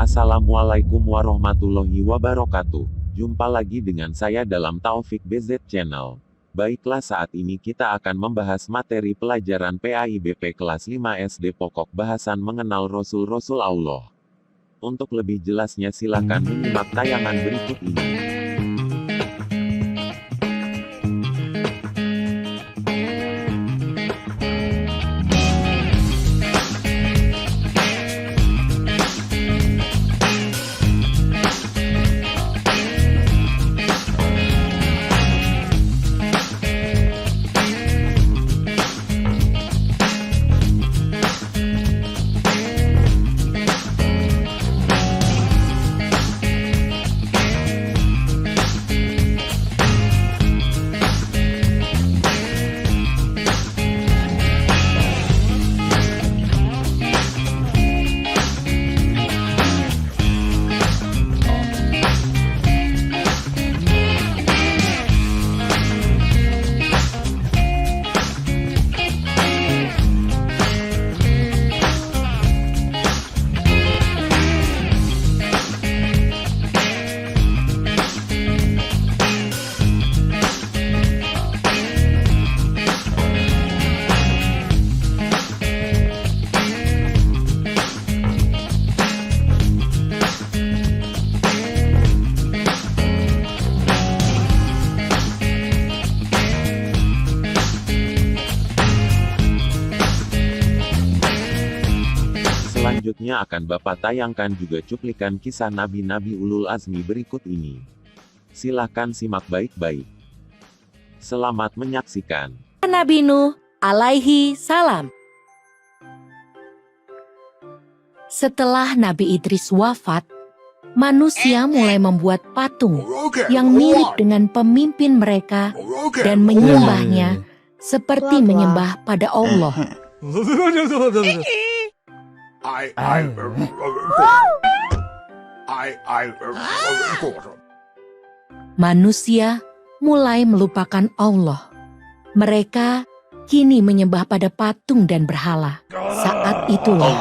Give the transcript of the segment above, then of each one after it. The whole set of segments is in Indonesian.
Assalamualaikum warahmatullahi wabarakatuh. Jumpa lagi dengan saya dalam Taufik BZ Channel. Baiklah, saat ini kita akan membahas materi pelajaran PAIBP kelas 5 SD pokok bahasan mengenal Rasul-Rasul Allah. Untuk lebih jelasnya silakan menyimak tayangan berikut ini. Selanjutnya akan Bapak tayangkan juga cuplikan kisah Nabi-Nabi Ulul Azmi berikut ini. Silahkan simak baik-baik. Selamat menyaksikan. Nabi Nuh alaihi salam. Setelah Nabi Idris wafat, manusia mulai membuat patung yang mirip dengan pemimpin mereka dan menyembahnya seperti menyembah pada Allah. Manusia mulai melupakan Allah. Mereka kini menyembah pada patung dan berhala. Saat itulah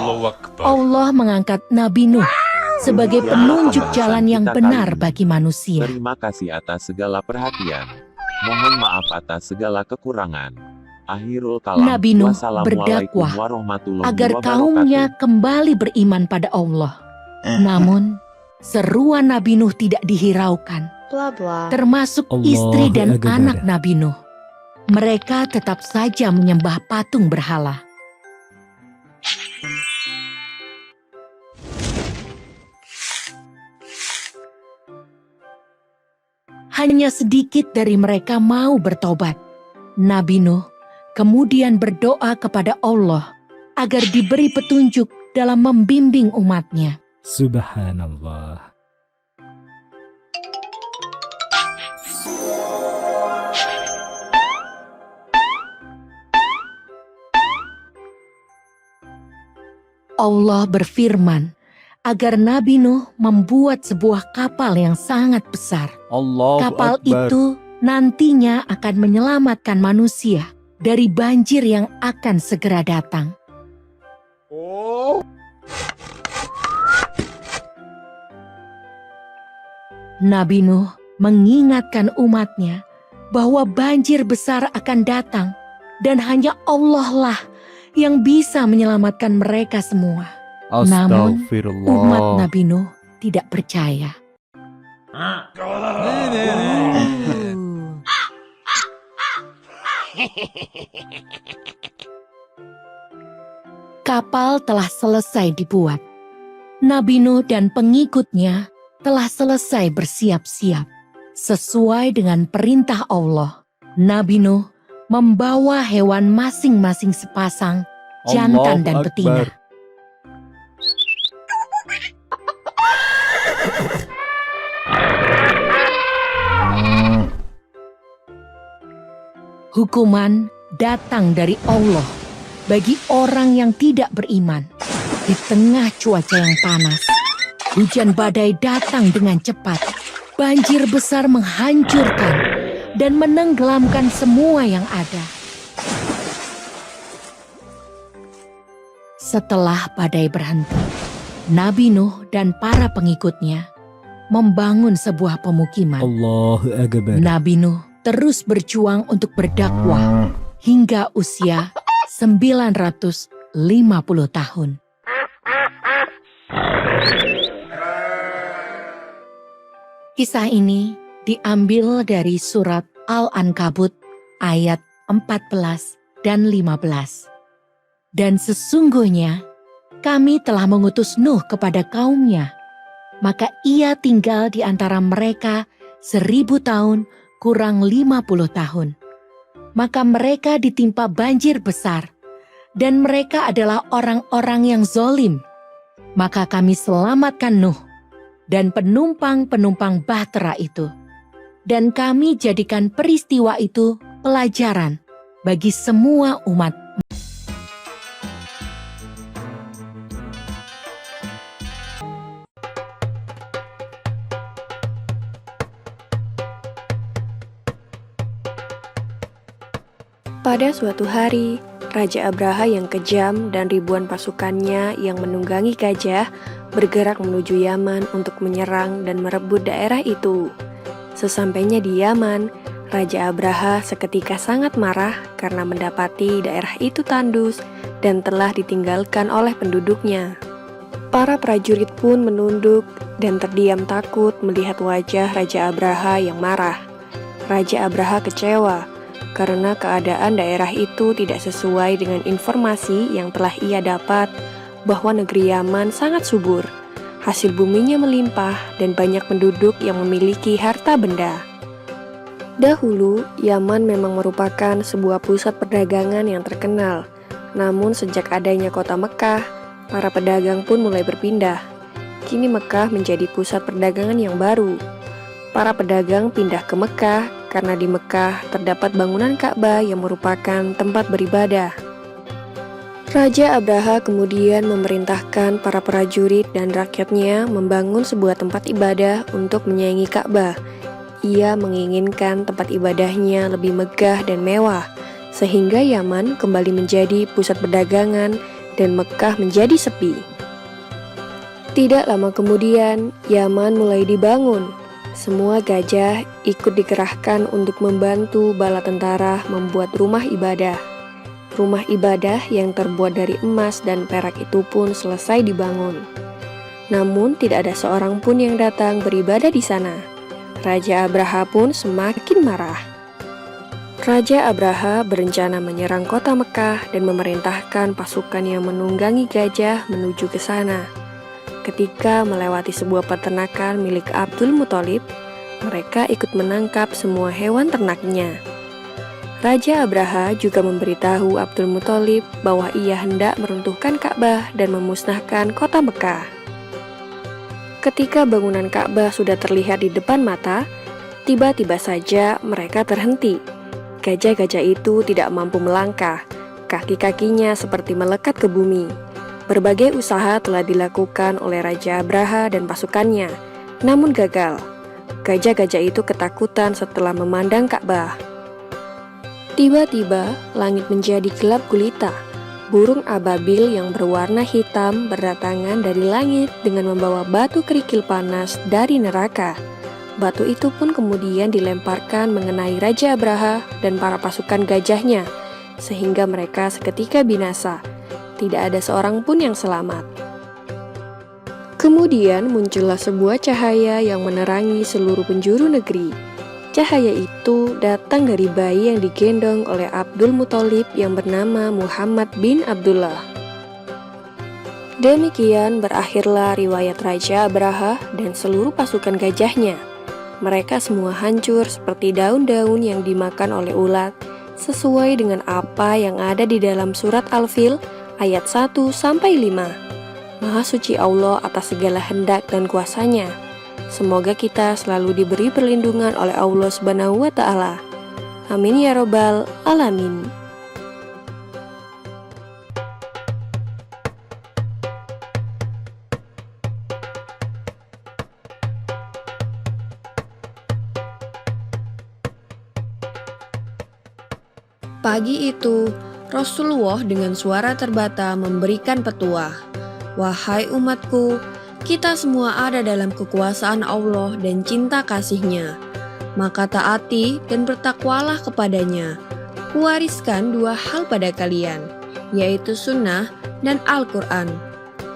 Allah mengangkat Nabi Nuh sebagai penunjuk jalan yang benar bagi manusia. Terima kasih atas segala perhatian. Mohon maaf atas segala kekurangan. Akhirul kalam. Nabi Nuh Wassalamualaikum berdakwah warahmatullahi agar wabarakatuh. kaumnya kembali beriman pada Allah. Namun, seruan Nabi Nuh tidak dihiraukan, termasuk istri dan anak Nabi Nuh. Mereka tetap saja menyembah patung berhala. Hanya sedikit dari mereka mau bertobat. Nabi Nuh kemudian berdoa kepada Allah agar diberi petunjuk dalam membimbing umatnya. Subhanallah. Allah berfirman agar Nabi Nuh membuat sebuah kapal yang sangat besar. Kapal itu nantinya akan menyelamatkan manusia dari banjir yang akan segera datang. Nabi Nuh mengingatkan umatnya bahwa banjir besar akan datang dan hanya Allah lah yang bisa menyelamatkan mereka semua. Namun umat Nabi Nuh tidak percaya. Kapal telah selesai dibuat. Nabi Nuh dan pengikutnya telah selesai bersiap-siap. Sesuai dengan perintah Allah, Nabi Nuh membawa hewan masing-masing sepasang, jantan dan betina. Hukuman datang dari Allah bagi orang yang tidak beriman. Di tengah cuaca yang panas, hujan badai datang dengan cepat. Banjir besar menghancurkan dan menenggelamkan semua yang ada. Setelah badai berhenti, Nabi Nuh dan para pengikutnya membangun sebuah pemukiman. Allahu Akbar. Nabi Nuh terus berjuang untuk berdakwah hingga usia 950 tahun. Kisah ini diambil dari surat Al-Ankabut ayat 14 dan 15. Dan sesungguhnya kami telah mengutus Nuh kepada kaumnya, maka ia tinggal di antara mereka 1000 tahun kurang 50 tahun. Maka mereka ditimpa banjir besar, dan mereka adalah orang-orang yang zolim. Maka kami selamatkan Nuh dan penumpang-penumpang bahtera itu. Dan kami jadikan peristiwa itu pelajaran bagi semua umat. Pada suatu hari, Raja Abraha yang kejam dan ribuan pasukannya yang menunggangi gajah bergerak menuju Yaman untuk menyerang dan merebut daerah itu. Sesampainya di Yaman, Raja Abraha seketika sangat marah karena mendapati daerah itu tandus dan telah ditinggalkan oleh penduduknya. Para prajurit pun menunduk dan terdiam takut melihat wajah Raja Abraha yang marah. Raja Abraha kecewa karena keadaan daerah itu tidak sesuai dengan informasi yang telah ia dapat bahwa negeri Yaman sangat subur, hasil buminya melimpah dan banyak penduduk yang memiliki harta benda. Dahulu, Yaman memang merupakan sebuah pusat perdagangan yang terkenal. Namun sejak adanya kota Mekah, para pedagang pun mulai berpindah. Kini Mekah menjadi pusat perdagangan yang baru. Para pedagang pindah ke Mekah karena di Mekah terdapat bangunan Ka'bah yang merupakan tempat beribadah. Raja Abraha kemudian memerintahkan para prajurit dan rakyatnya membangun sebuah tempat ibadah untuk menyaingi Ka'bah. Ia menginginkan tempat ibadahnya lebih megah dan mewah, sehingga Yaman kembali menjadi pusat perdagangan dan Mekah menjadi sepi. Tidak lama kemudian, Yaman mulai dibangun. Semua gajah ikut dikerahkan untuk membantu bala tentara membuat rumah ibadah. Rumah ibadah yang terbuat dari emas dan perak itu pun selesai dibangun. Namun tidak ada seorang pun yang datang beribadah di sana. Raja Abraha pun semakin marah. Raja Abraha berencana menyerang kota Mekah dan memerintahkan pasukan yang menunggangi gajah menuju ke sana. Ketika melewati sebuah peternakan milik Abdul Muthalib, mereka ikut menangkap semua hewan ternaknya. Raja Abraha juga memberitahu Abdul Muthalib bahwa ia hendak meruntuhkan Ka'bah dan memusnahkan kota Mekah. Ketika bangunan Ka'bah sudah terlihat di depan mata, tiba-tiba saja mereka terhenti. Gajah-gajah itu tidak mampu melangkah, kaki-kakinya seperti melekat ke bumi. Berbagai usaha telah dilakukan oleh Raja Abraha dan pasukannya, namun gagal. Gajah-gajah itu ketakutan setelah memandang Ka'bah. Tiba-tiba, langit menjadi gelap gulita. Burung ababil yang berwarna hitam berdatangan dari langit dengan membawa batu kerikil panas dari neraka. Batu itu pun kemudian dilemparkan mengenai Raja Abraha dan para pasukan gajahnya, sehingga mereka seketika binasa. Tidak ada seorang pun yang selamat. Kemudian muncullah sebuah cahaya yang menerangi seluruh penjuru negeri. Cahaya itu datang dari bayi yang digendong oleh Abdul Muthalib yang bernama Muhammad bin Abdullah. Demikian berakhirlah riwayat Raja Abraha dan seluruh pasukan gajahnya. Mereka semua hancur seperti daun-daun yang dimakan oleh ulat, sesuai dengan apa yang ada di dalam surat Al-Fil ayat 1-5. Maha suci Allah atas segala hendak dan kuasanya. Semoga kita selalu diberi perlindungan oleh Allah Subhanahu wa Ta'ala. Amin ya Robbal Alamin. Pagi itu, Rasulullah dengan suara terbata memberikan petuah. Wahai umatku, kita semua ada dalam kekuasaan Allah dan cinta kasih-Nya. Maka taati dan bertakwalah kepadanya. Kuwariskan 2 hal pada kalian, yaitu sunnah dan Al-Quran.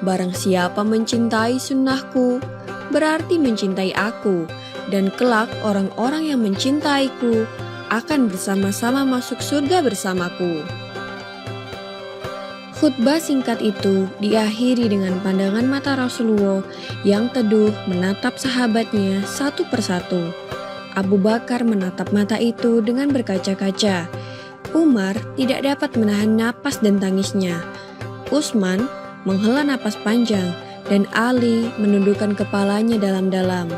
Barang siapa mencintai sunnahku, berarti mencintai aku, dan kelak orang-orang yang mencintaiku akan bersama-sama masuk surga bersamaku. Khutbah singkat itu diakhiri dengan pandangan mata Rasulullah yang teduh menatap sahabatnya satu persatu. Abu Bakar menatap mata itu dengan berkaca-kaca. Umar tidak dapat menahan napas dan tangisnya. Utsman menghela napas panjang dan Ali menundukkan kepalanya dalam-dalam.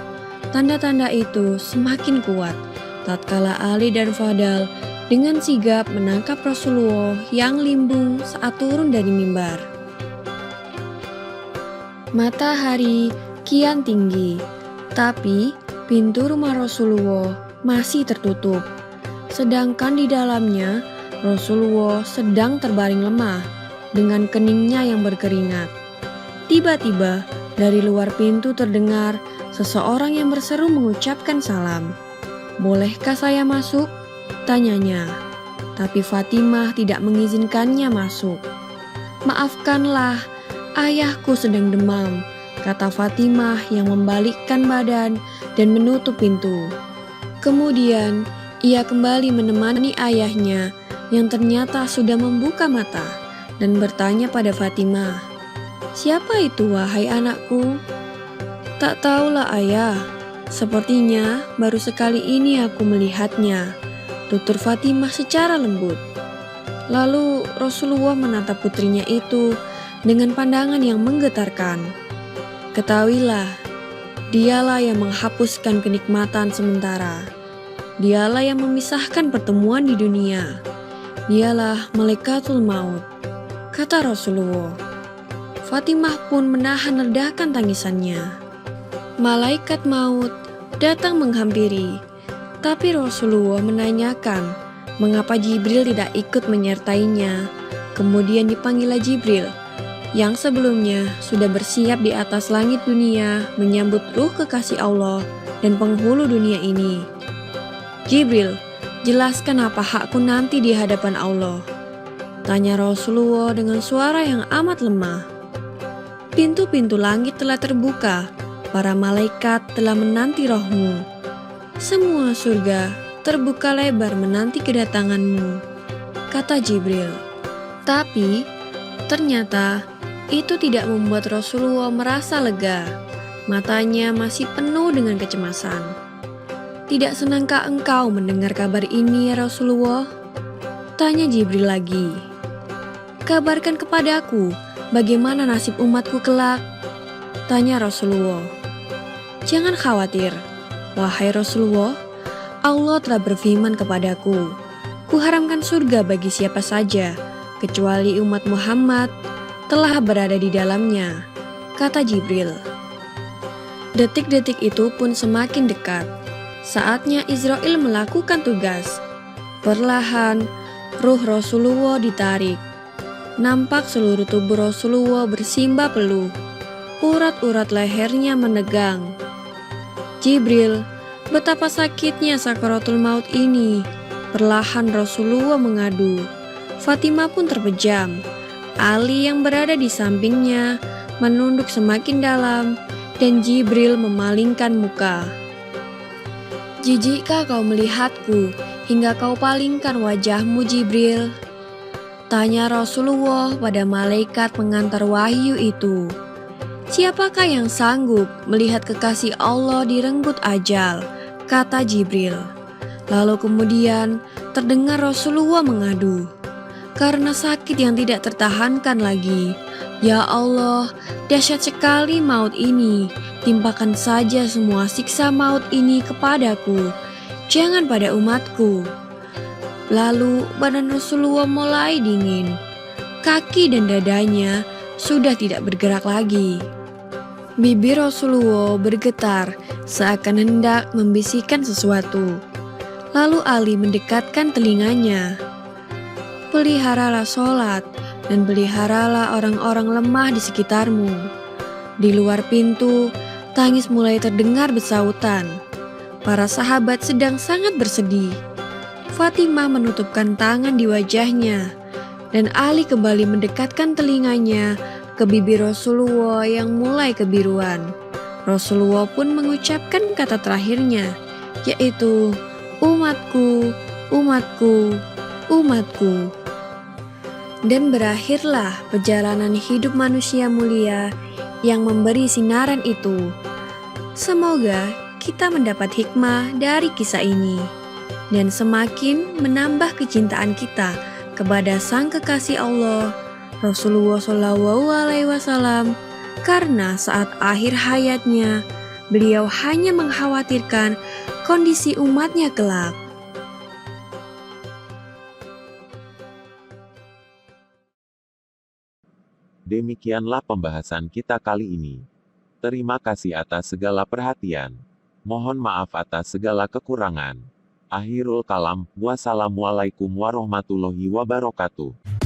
Tanda-tanda itu semakin kuat tatkala Ali dan Fadal dengan sigap menangkap Rasulullah yang limbung saat turun dari mimbar. Matahari kian tinggi, tapi pintu rumah Rasulullah masih tertutup. Sedangkan di dalamnya, Rasulullah sedang terbaring lemah dengan keningnya yang berkeringat. Tiba-tiba, dari luar pintu terdengar seseorang yang berseru mengucapkan salam. "Bolehkah saya masuk?" tanyanya. Tapi Fatimah tidak mengizinkannya masuk. "Maafkanlah, ayahku sedang demam," kata Fatimah yang membalikkan badan dan menutup pintu. Kemudian ia kembali menemani ayahnya yang ternyata sudah membuka mata dan bertanya pada Fatimah, "Siapa itu, wahai anakku?" "Tak tahulah ayah, sepertinya baru sekali ini aku melihatnya," tutur Fatimah secara lembut. Lalu Rasulullah menatap putrinya itu dengan pandangan yang menggetarkan. "Ketahuilah, dialah yang menghapuskan kenikmatan sementara. Dialah yang memisahkan pertemuan di dunia. Dialah Malaikatul Maut," kata Rasulullah. Fatimah pun menahan ledakan tangisannya. Malaikat maut datang menghampiri. Tapi Rasulullah menanyakan mengapa Jibril tidak ikut menyertainya. Kemudian dipanggillah Jibril yang sebelumnya sudah bersiap di atas langit dunia menyambut ruh kekasih Allah dan penghulu dunia ini. "Jibril, jelaskan apa hakku nanti di hadapan Allah?" tanya Rasulullah dengan suara yang amat lemah. "Pintu-pintu langit telah terbuka, para malaikat telah menanti rohmu. Semua surga terbuka lebar menanti kedatanganmu," kata Jibril. Tapi ternyata itu tidak membuat Rasulullah merasa lega. Matanya masih penuh dengan kecemasan. "Tidak senangkah engkau mendengar kabar ini, ya Rasulullah?" tanya Jibril lagi. "Kabarkan kepadaku bagaimana nasib umatku kelak," tanya Rasulullah. "Jangan khawatir, wahai Rasulullah, Allah telah berfirman kepadaku, kuharamkan surga bagi siapa saja, kecuali umat Muhammad telah berada di dalamnya," kata Jibril. Detik-detik itu pun semakin dekat. Saatnya Israel melakukan tugas. Perlahan, ruh Rasulullah ditarik. Nampak seluruh tubuh Rasulullah bersimbah peluh. Urat-urat lehernya menegang. "Jibril, betapa sakitnya sakaratul maut ini," perlahan Rasulullah mengadu. Fatimah pun terpejam. Ali yang berada di sampingnya menunduk semakin dalam dan Jibril memalingkan muka. "Jijikkah kau melihatku hingga kau palingkan wajahmu, Jibril?" tanya Rasulullah pada malaikat pengantar wahyu itu. "Siapakah yang sanggup melihat kekasih Allah direnggut ajal?" kata Jibril. Lalu kemudian terdengar Rasulullah mengadu, "Karena sakit yang tidak tertahankan lagi. Ya Allah, dahsyat sekali maut ini. Timpakan saja semua siksa maut ini kepadaku, jangan pada umatku." Lalu badan Rasulullah mulai dingin. Kaki dan dadanya sudah tidak bergerak lagi. Bibir Rasulullah bergetar seakan hendak membisikkan sesuatu. Lalu Ali mendekatkan telinganya. "Peliharalah sholat dan peliharalah orang-orang lemah di sekitarmu. Di luar pintu, tangis mulai terdengar bersautan. Para sahabat sedang sangat bersedih. Fatimah menutupkan tangan di wajahnya, dan Ali kembali mendekatkan telinganya ke bibir Rasulullah yang mulai kebiruan. Rasulullah pun mengucapkan kata terakhirnya, yaitu, "Umatku, umatku, umatku." Dan berakhirlah perjalanan hidup manusia mulia yang memberi sinaran itu. Semoga kita mendapat hikmah dari kisah ini dan semakin menambah kecintaan kita kepada Sang Kekasih Allah, Rasulullah SAW, karena saat akhir hayatnya beliau hanya mengkhawatirkan kondisi umatnya kelak. Demikianlah pembahasan kita kali ini. Terima kasih atas segala perhatian. Mohon maaf atas segala kekurangan. Akhirul kalam, wassalamualaikum warahmatullahi wabarakatuh.